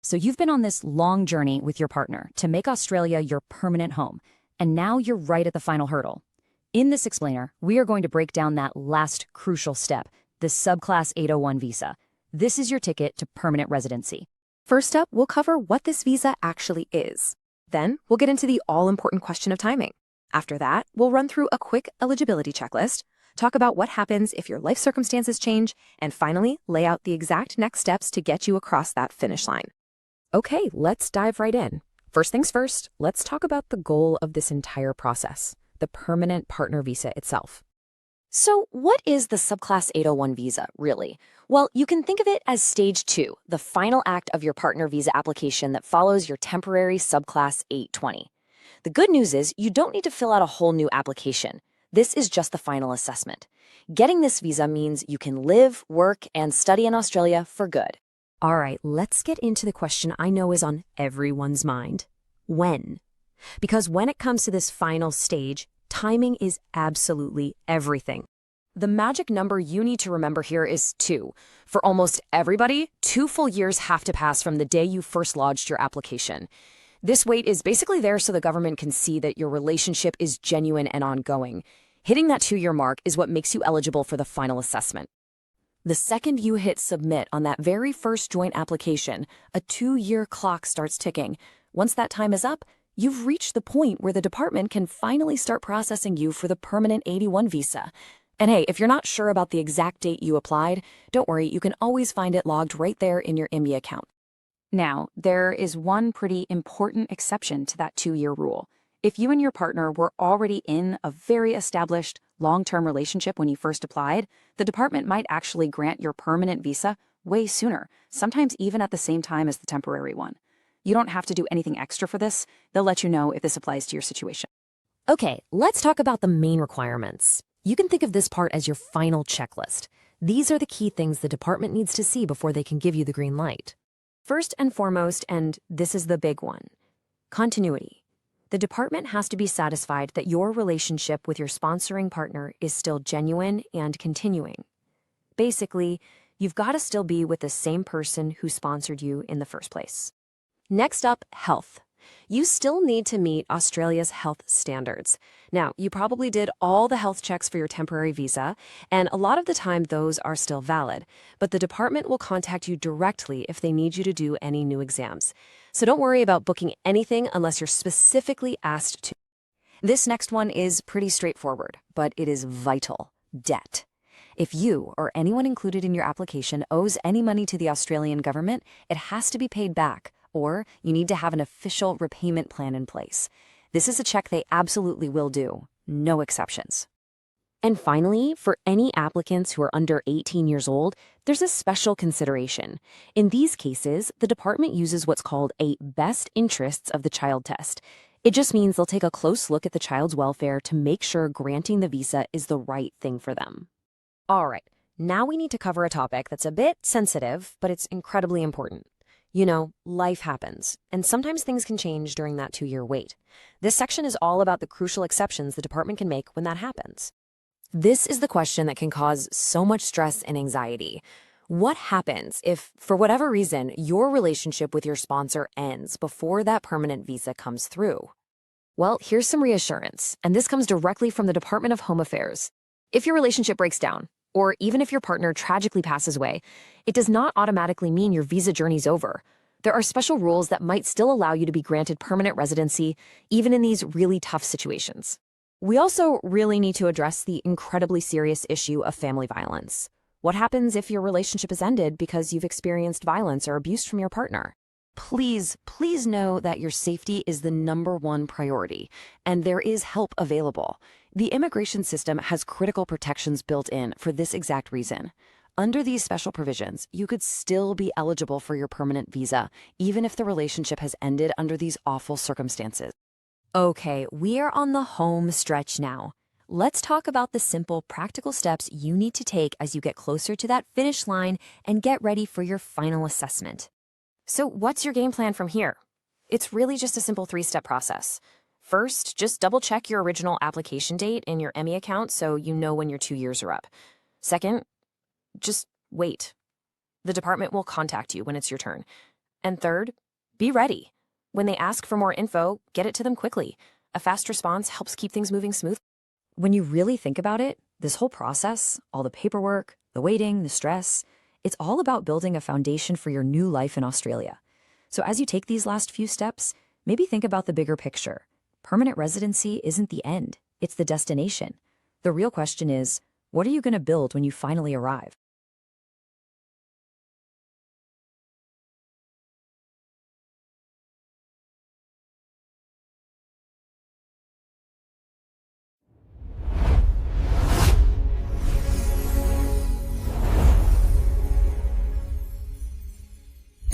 So you've been on this long journey with your partner to make Australia your permanent home, and now you're right at the final hurdle. In this explainer, we are going to break down that last crucial step, the Subclass 801 visa. This is your ticket to permanent residency. First up, we'll cover what this visa actually is. Then, we'll get into the all-important question of timing. After that, we'll run through a quick eligibility checklist, talk about what happens if your life circumstances change, and finally, lay out the exact next steps to get you across that finish line. Okay, let's dive right in. First things first, let's talk about the goal of this entire process, the permanent partner visa itself. So what is the Subclass 801 visa, really? Well, you can think of it as Stage 2, the final act of your partner visa application that follows your temporary Subclass 820. The good news is you don't need to fill out a whole new application. This is just the final assessment. Getting this visa means you can live, work, and study in Australia for good. All right, let's get into the question I know is on everyone's mind. When? Because when it comes to this final stage, timing is absolutely everything. The magic number you need to remember here is 2. For almost everybody, 2 full years have to pass from the day you first lodged your application. This wait is basically there so the government can see that your relationship is genuine and ongoing. Hitting that 2-year mark is what makes you eligible for the final assessment. The second you hit submit on that very first joint application, a 2-year clock starts ticking. Once that time is up, you've reached the point where the department can finally start processing you for the permanent 81 visa. And hey, if you're not sure about the exact date you applied, don't worry, you can always find it logged right there in your IMBI account. Now, there is one pretty important exception to that 2-year rule. If you and your partner were already in a very established, long-term relationship when you first applied, the department might actually grant your permanent visa way sooner, sometimes even at the same time as the temporary one. You don't have to do anything extra for this. They'll let you know if this applies to your situation. Okay, let's talk about the main requirements. You can think of this part as your final checklist. These are the key things the department needs to see before they can give you the green light. First and foremost, and this is the big one, continuity. The department has to be satisfied that your relationship with your sponsoring partner is still genuine and continuing. Basically, you've got to still be with the same person who sponsored you in the first place. Next up, health. You still need to meet Australia's health standards. Now, you probably did all the health checks for your temporary visa, and a lot of the time those are still valid, but the department will contact you directly if they need you to do any new exams. So don't worry about booking anything unless you're specifically asked to. This next one is pretty straightforward, but it is vital: debt. If you or anyone included in your application owes any money to the Australian government, it has to be paid back, or you need to have an official repayment plan in place. This is a check they absolutely will do, no exceptions. And finally, for any applicants who are under 18 years old, there's a special consideration. In these cases, the department uses what's called a best interests of the child test. It just means they'll take a close look at the child's welfare to make sure granting the visa is the right thing for them. All right, now we need to cover a topic that's a bit sensitive, but it's incredibly important. You know, life happens, and sometimes things can change during that 2-year wait. This section is all about the crucial exceptions the department can make when that happens. This is the question that can cause so much stress and anxiety. What happens if, for whatever reason, your relationship with your sponsor ends before that permanent visa comes through? Well, here's some reassurance, and this comes directly from the Department of Home Affairs. If your relationship breaks down, or even if your partner tragically passes away, it does not automatically mean your visa journey's over. There are special rules that might still allow you to be granted permanent residency, even in these really tough situations. We also really need to address the incredibly serious issue of family violence. What happens if your relationship is ended because you've experienced violence or abuse from your partner? Please know that your safety is the #1 priority, and there is help available. The immigration system has critical protections built in for this exact reason. Under these special provisions, you could still be eligible for your permanent visa, even if the relationship has ended under these awful circumstances. Okay, we are on the home stretch now. Let's talk about the simple, practical steps you need to take as you get closer to that finish line and get ready for your final assessment. So what's your game plan from here? It's really just a simple 3-step process. First, just double-check your original application date in your IMBI account so you know when your 2 years are up. Second, just wait. The department will contact you when it's your turn. And third, be ready. When they ask for more info, get it to them quickly. A fast response helps keep things moving smoothly. When you really think about it, this whole process, all the paperwork, the waiting, the stress, it's all about building a foundation for your new life in Australia. So as you take these last few steps, maybe think about the bigger picture. Permanent residency isn't the end, it's the destination. The real question is, what are you going to build when you finally arrive?